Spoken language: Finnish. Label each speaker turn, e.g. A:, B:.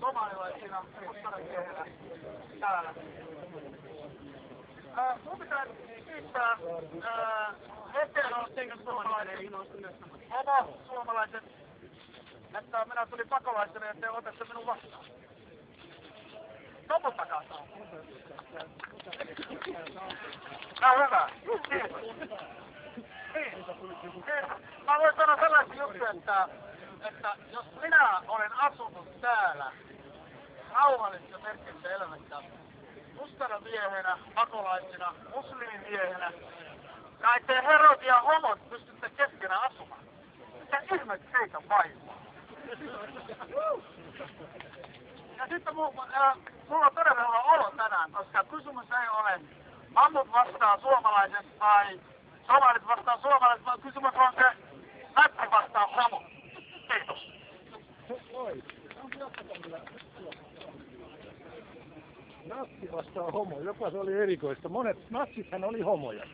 A: somalilaisina mustarikkeellä täällä. Mun pitää kiittää suomalaiset, että minä tulin pakolaisena ja te otatte minun vastaan. Toputtakaa. Hyvä. Kiitos. Mä voin sanoa sellaisen jutun, että jos minä olen asunut täällä rauhallisessa merkissä elämässä mustana miehenä, pakolaisena, muslimimiehenä, ja ettei herot ja homot pystytte keskenään asumaan. Mitä ihme teitä vaivaa? Ja sitten mulla on todella hyvä olo tänään, koska kysymys ei ole mammut vastaan suomalaiset tai somalit vastaan suomalaiset, vaan kysymys on se nätti vastaan homo. Kiitos.
B: Natsi vastaan homo, jopa se oli erikoista. Monet natsithan oli homoja.